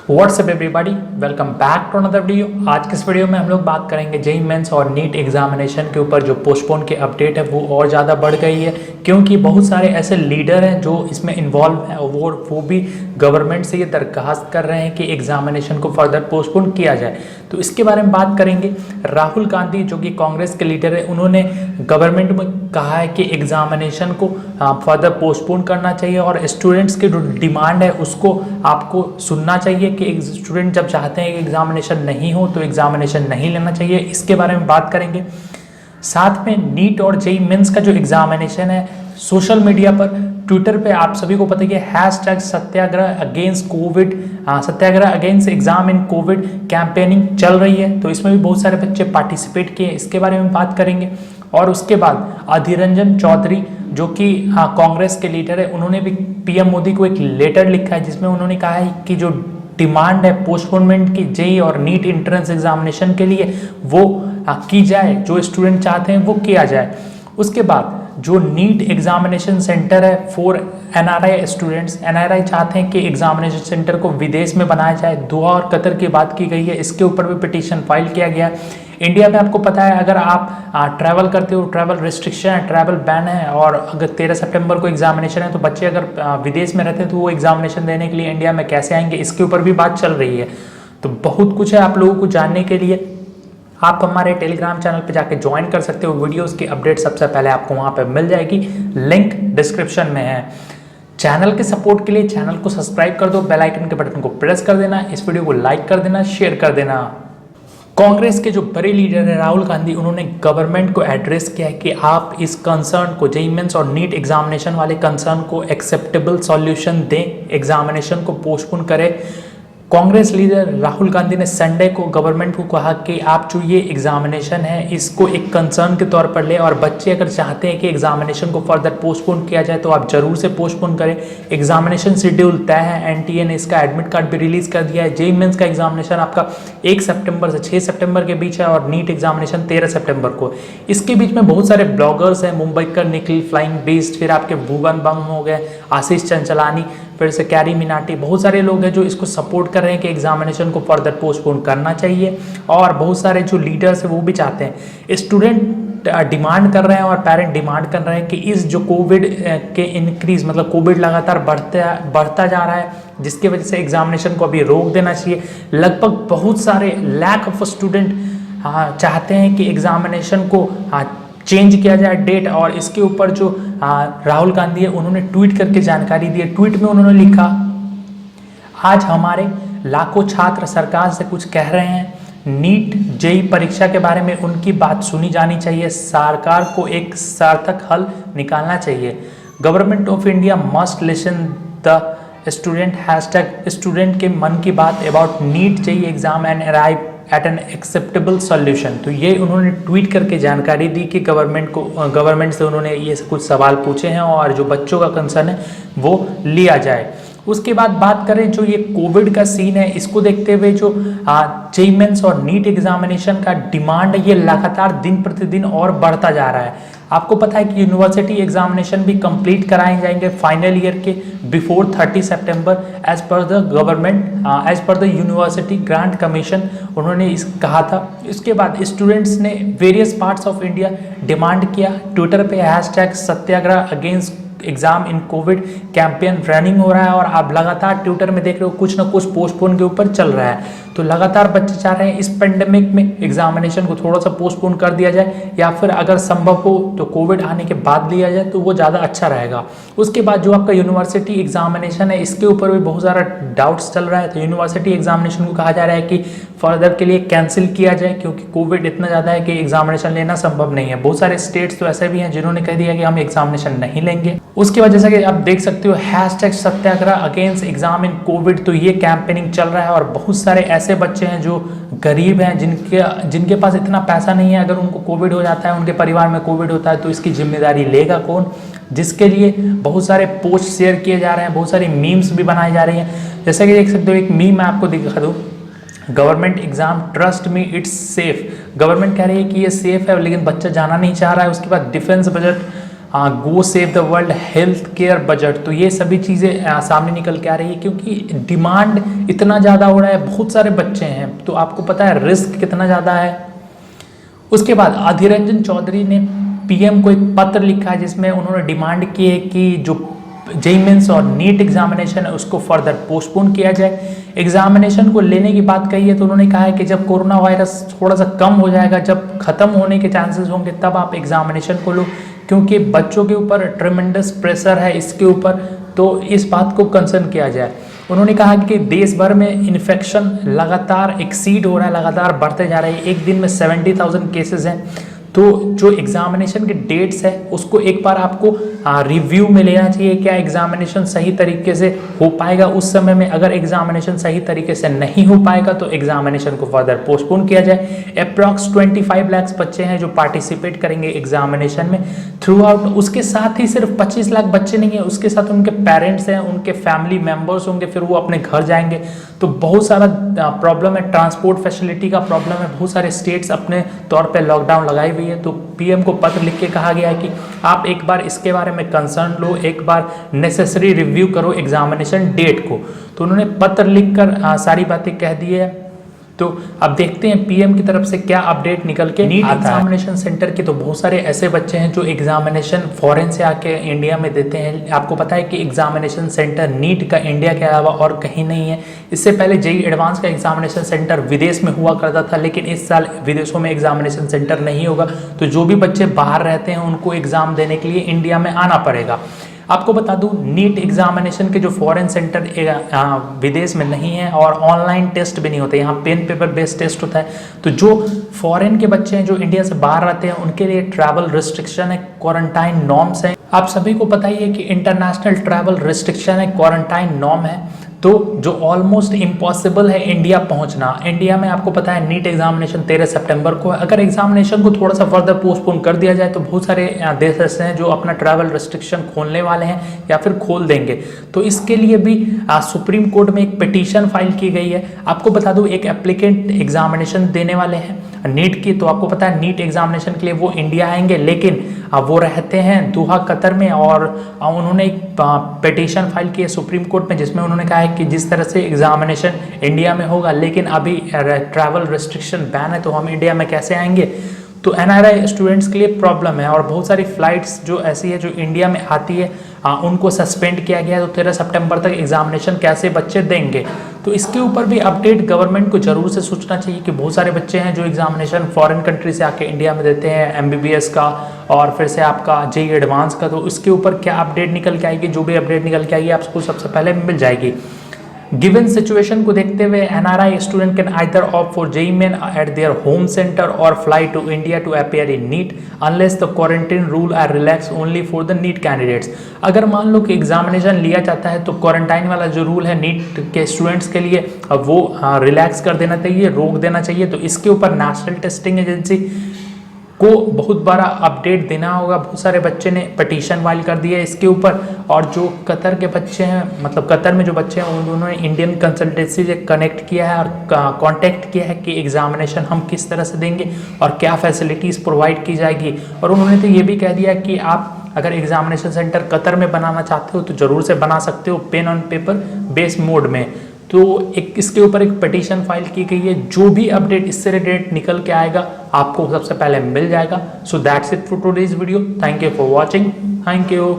WhatsApp everybody, welcome back to another video. आज के इस वीडियो में हम लोग बात करेंगे जेईई मेंस और नीट एग्जामिनेशन के ऊपर। जो पोस्टपोन की अपडेट है वो और ज़्यादा बढ़ गई है, क्योंकि बहुत सारे ऐसे लीडर हैं जो इसमें इन्वॉल्व हैं और वो भी गवर्नमेंट से ये दरख्वास्त कर रहे हैं कि एग्जामिनेशन को फर्दर पोस्टपोन किया जाए। तो इसके बारे में बात करेंगे। राहुल गांधी जो कि कांग्रेस के लीडर है, उन्होंने गवर्नमेंट में कहा है कि एग्जामिनेशन को फर्दर पोस्टपोन करना चाहिए और स्टूडेंट्स की जो डिमांड है उसको आपको सुनना चाहिए कि स्टूडेंट जब चाहते हैं कि एग्जामिनेशन नहीं हो तो एग्जामिनेशन नहीं लेना चाहिए। इसके बारे में बात करेंगे। साथ में नीट और जेईई मेंस का जो एग्जामिनेशन है, सोशल मीडिया पर ट्विटर पे आप सभी को पता है कि #Satyagraha against COVID, Satyagraha against exam in COVID campaigning चल रही है। तो इसमें भी बहुत सारे बच्चे पार्टिसिपेट किए, इसके बारे में बात करेंगे। और उसके बाद अधीर रंजन चौधरी जो कि कांग्रेस के लीडर है, उन्होंने भी पीएम मोदी को एक लेटर लिखा है जिसमें उन्होंने कहा है कि जो डिमांड है पोस्टपोनमेंट की जेईई और नीट एंट्रेंस एग्जामिनेशन के लिए वो की जाए, जो स्टूडेंट चाहते हैं वो किया जाए। उसके बाद जो नीट एग्जामिनेशन सेंटर है फॉर एनआरआई स्टूडेंट्स, एनआरआई चाहते हैं कि एग्जामिनेशन सेंटर को विदेश में बनाया जाए। दोहा और कतर की बात की गई है, इसके ऊपर भी पिटीशन फाइल किया गया है। इंडिया में आपको पता है अगर आप ट्रैवल करते हो, ट्रैवल रिस्ट्रिक्शन है, ट्रैवल बैन है, और अगर 13 सितंबर को एग्जामिनेशन है तो बच्चे अगर विदेश में रहते हैं तो वो एग्जामिनेशन देने के लिए इंडिया में कैसे आएंगे, इसके ऊपर भी बात चल रही है। तो बहुत कुछ है आप लोगों को जानने के लिए। आप हमारे टेलीग्राम चैनल पे जाके ज्वाइन कर सकते हो। वीडियोस की अपडेट सबसे पहले आपको वहाँ पे मिल जाएगी, लिंक डिस्क्रिप्शन में है। चैनल के सपोर्ट के लिए चैनल को सब्सक्राइब कर दो, बेल आइकन के बटन को प्रेस कर देना, इस वीडियो को लाइक कर देना, शेयर कर देना। कांग्रेस के जो बड़े लीडर है राहुल गांधी, उन्होंने गवर्नमेंट को एड्रेस किया है कि आप इस कंसर्न को, जेईई मेंस और नीट एग्जामिनेशन वाले कंसर्न को एक्सेप्टेबल सॉल्यूशन दें, एग्जामिनेशन को पोस्टपोन करें। कांग्रेस लीडर राहुल गांधी ने संडे को गवर्नमेंट को कहा कि आप जो ये एग्जामिनेशन है इसको एक कंसर्न के तौर पर ले, और बच्चे अगर चाहते हैं कि एग्जामिनेशन को फर्दर पोस्टपोन किया जाए तो आप जरूर से पोस्टपोन करें। एग्जामिनेशन शेड्यूल तय है, एनटीए ने इसका एडमिट कार्ड भी रिलीज कर दिया है। जेईई मेंस का एग्जामिनेशन आपका 1 सितंबर से 6 सितंबर के बीच है और नीट एग्जामिनेशन 13 सितंबर को। इसके बीच में बहुत सारे ब्लॉगर्स हैं, मुंबईकर निखिल फ्लाइंग बीस्ट, फिर आपके भुवन बम हो गए, आशीष चंचलानी, फिर से कैरी मिनाटी, बहुत सारे लोग हैं जो इसको सपोर्ट कर रहे हैं कि एग्जामिनेशन को फर्दर पोस्टपोन करना चाहिए। और बहुत सारे जो लीडर्स हैं वो भी चाहते हैं, स्टूडेंट डिमांड कर रहे हैं और पेरेंट डिमांड कर रहे हैं कि इस जो कोविड के इंक्रीज, मतलब कोविड लगातार बढ़ता जा रहा है, जिसकी वजह से एग्जामिनेशन को अभी रोक देना चाहिए। लगभग बहुत सारे लैक ऑफ स्टूडेंट चाहते हैं कि एग्जामिनेशन को चेंज किया जाए डेट। और इसके ऊपर जो राहुल गांधी है उन्होंने ट्वीट करके जानकारी दी है। ट्वीट में उन्होंने लिखा, आज हमारे लाखों छात्र सरकार से कुछ कह रहे हैं, नीट जेईई परीक्षा के बारे में उनकी बात सुनी जानी चाहिए, सरकार को एक सार्थक हल निकालना चाहिए। Government of India must listen the student के मन की बात about NEET JEE exam and arrive at an acceptable solution. तो ये उन्होंने ट्वीट करके जानकारी दी कि गवर्नमेंट से उन्होंने ये कुछ सवाल पूछे हैं और जो बच्चों का कंसर्न है वो लिया जाए। उसके बाद बात करें जो ये कोविड का सीन है, इसको देखते हुए जो जेईई मेंस और नीट एग्जामिनेशन का डिमांड है ये लगातार दिन प्रतिदिन और बढ़ता जा रहा है। आपको पता है कि यूनिवर्सिटी एग्जामिनेशन भी कंप्लीट कराए जाएंगे फाइनल ईयर के बिफोर 30 सितंबर as per the government, as per the University Grants Commission, उन्होंने इस कहा था। इसके बाद स्टूडेंट्स ने various parts of India demand किया। ट्विटर पे #Satyagraha against exam in COVID campaign running हो रहा है और आप लगातार ट्विटर में देख रहे हो कुछ ना कुछ पोस्टपोन के ऊपर चल रहा है। तो लगातार बच्चे चाह रहे हैं इस पेंडेमिक में एग्जामिनेशन को थोड़ा सा पोस्टपोन कर दिया जाए, या फिर अगर संभव हो तो कोविड आने के बाद लिया जाए तो वो ज़्यादा अच्छा रहेगा। उसके बाद जो आपका यूनिवर्सिटी एग्जामिनेशन है इसके ऊपर भी बहुत सारा डाउट्स चल रहा है। तो यूनिवर्सिटी एग्जामिनेशन को कहा जा रहा है कि फर्दर के लिए कैंसिल किया जाए, क्योंकि कोविड इतना ज़्यादा है कि एग्जामिनेशन लेना संभव नहीं है। बहुत सारे स्टेट्स तो ऐसे भी हैं जिन्होंने कह दिया कि हम एग्जामिनेशन नहीं लेंगे। उसके वजह से आप देख सकते हो #सत्याग्रह अगेंस्ट एग्जाम इन कोविड, तो ये कैंपेनिंग चल रहा है। और बहुत सारे ऐसे बच्चे हैं जो गरीब हैं, जिनके पास इतना पैसा नहीं है, अगर उनको कोविड हो जाता है, उनके परिवार में कोविड होता है तो इसकी जिम्मेदारी लेगा कौन, जिसके लिए बहुत सारे पोस्ट शेयर किए जा रहे हैं, बहुत सारी मीम्स भी बनाई जा रही हैं। जैसे कि देख सकते हो, एक मीम मैं आपको दिखा दूँ, government exam trust me it's safe. Government कह रही है कि ये सेफ है लेकिन बच्चा जाना नहीं चाह रहा है। उसके बाद defence budget go save the world health care budget. तो ये सभी चीज़ें सामने निकल के आ रही है क्योंकि डिमांड इतना ज़्यादा हो रहा है, बहुत सारे बच्चे हैं, तो आपको पता है रिस्क कितना ज़्यादा है। उसके बाद अधीर रंजन चौधरी ने पीएम को एक पत्र लिखा है जिसमें उन्होंने डिमांड की है कि जो जेईई मेंस और नीट एग्जामिनेशन है उसको फर्दर पोस्टपोन किया जाए। एग्जामिनेशन को लेने की बात कही है तो उन्होंने कहा है कि जब कोरोना वायरस थोड़ा सा कम हो जाएगा, जब खत्म होने के चांसेस होंगे, तब आप एग्जामिनेशन को लो, क्योंकि बच्चों के ऊपर ट्रेमेंडस प्रेशर है इसके ऊपर, तो इस बात को कंसर्न किया जाए। उन्होंने कहा कि देश भर में इन्फेक्शन लगातार एक्सीड हो रहा है, लगातार बढ़ते जा रहे हैं, एक दिन में 70,000 केसेस हैं। तो जो एग्जामिनेशन के डेट्स है उसको एक बार आपको रिव्यू में लेना चाहिए, क्या एग्जामिनेशन सही तरीके से हो पाएगा उस समय में। अगर एग्जामिनेशन सही तरीके से नहीं हो पाएगा तो एग्जामिनेशन को फर्दर पोस्टपोन किया जाए। अप्रॉक्स 25 लाख बच्चे हैं जो पार्टिसिपेट करेंगे एग्जामिनेशन में थ्रू आउट। उसके साथ ही सिर्फ 25 लाख बच्चे नहीं है, उसके साथ उनके पेरेंट्स हैं, उनके फैमिली मेम्बर्स होंगे, फिर वो अपने घर जाएंगे। तो बहुत सारा प्रॉब्लम है, ट्रांसपोर्ट फैसिलिटी का प्रॉब्लम है, बहुत सारे स्टेट्स अपने तौर पे लॉकडाउन लगाई हुई है। तो पीएम को पत्र लिख के कहा गया है कि आप एक बार इसके बारे में कंसर्न लो, एक बार नेसेसरी रिव्यू करो एग्जामिनेशन डेट को। तो उन्होंने पत्र लिखकर सारी बातें कह दी है। तो अब देखते हैं पीएम की तरफ से क्या अपडेट निकल के नीट एग्जामिनेशन सेंटर के। तो बहुत सारे ऐसे बच्चे हैं जो एग्जामिनेशन फॉरेन से आके इंडिया में देते हैं। आपको पता है कि एग्जामिनेशन सेंटर नीट का इंडिया के अलावा और कहीं नहीं है। इससे पहले जेईई एडवांस का एग्जामिनेशन सेंटर विदेश में हुआ करता था, लेकिन इस साल विदेशों में एग्जामिनेशन सेंटर नहीं होगा। तो जो भी बच्चे बाहर रहते हैं उनको एग्जाम देने के लिए इंडिया में आना पड़ेगा। आपको बता दूं नीट एग्जामिनेशन के जो फॉरेन सेंटर विदेश में नहीं है और ऑनलाइन टेस्ट भी नहीं होते, यहाँ पेन पेपर बेस्ड टेस्ट होता है। तो जो फॉरेन के बच्चे हैं जो इंडिया से बाहर रहते हैं उनके लिए ट्रैवल रिस्ट्रिक्शन है, क्वारंटाइन नॉर्म्स हैं। आप सभी को पता ही है कि इंटरनेशनल ट्रैवल रिस्ट्रिक्शन है, क्वारंटाइन नॉर्म है। तो जो ऑलमोस्ट इम्पॉसिबल है इंडिया पहुंचना। इंडिया में आपको पता है नीट एग्जामिनेशन 13 सितंबर को है। अगर एग्जामिनेशन को थोड़ा सा फर्दर पोस्टपोन कर दिया जाए तो बहुत सारे देश ऐसे हैं जो अपना ट्रैवल रिस्ट्रिक्शन खोलने वाले हैं या फिर खोल देंगे। तो इसके लिए भी सुप्रीम कोर्ट में एक पिटीशन फाइल की गई है। आपको बता दूं एक एप्लीकेंट एग्जामिनेशन देने वाले हैं नीट की। तो आपको पता है नीट एग्जामिनेशन के लिए वो इंडिया आएंगे, लेकिन वो रहते हैं दोहा कतर में, और उन्होंने एक पिटीशन फाइल की है सुप्रीम कोर्ट में जिसमें उन्होंने कहा है कि जिस तरह से एग्जामिनेशन इंडिया में होगा लेकिन अभी ट्रैवल रिस्ट्रिक्शन बैन है, तो हम इंडिया में कैसे आएंगे। तो एनआरआई स्टूडेंट्स के लिए प्रॉब्लम है और बहुत सारी फ्लाइट्स जो ऐसी है जो इंडिया में आती है उनको सस्पेंड किया गया है। तो 13 सितंबर तक एग्जामिनेशन कैसे बच्चे देंगे, तो इसके ऊपर भी अपडेट गवर्नमेंट को जरूर से सोचना चाहिए कि बहुत सारे बच्चे हैं जो एग्जामिनेशन फॉरेन कंट्री से आके इंडिया में देते हैं, एमबीबीएस का और फिर से आपका जेईई एडवांस का। तो इसके ऊपर क्या अपडेट निकल के आएगी, जो भी अपडेट निकल के आएगी आपको सबसे पहले मिल जाएगी। गिवन सिचुएशन को देखते हुए NRI student can either opt for JEE Main at their home centre और fly to India to appear in NEET unless the quarantine rule are relax only for the NEET candidates. अगर मान लो कि examination लिया जाता है तो quarantine वाला जो रूल है नीट के स्टूडेंट्स के लिए वो रिलैक्स कर देना चाहिए, रोक देना चाहिए। तो इसके ऊपर नेशनल टेस्टिंग एजेंसी को बहुत बड़ा अपडेट देना होगा। बहुत सारे बच्चे ने पिटीशन फाइल कर दिया है इसके ऊपर, और जो कतर के बच्चे हैं, मतलब कतर में जो बच्चे हैं उन्होंने इंडियन कंसल्टेंसी से कनेक्ट किया है और कांटेक्ट किया है कि एग्जामिनेशन हम किस तरह से देंगे और क्या फैसिलिटीज़ प्रोवाइड की जाएगी। और उन्होंने तो ये भी कह दिया कि आप अगर एग्जामिनेशन सेंटर कतर में बनाना चाहते हो तो ज़रूर से बना सकते हो pain on paper base mode में। तो एक इसके ऊपर एक पिटीशन फाइल की गई है। जो भी अपडेट इससे रिलेटेड निकल के आएगा आपको सबसे पहले मिल जाएगा। So that's it for today's video. Thank you for watching. Thank you.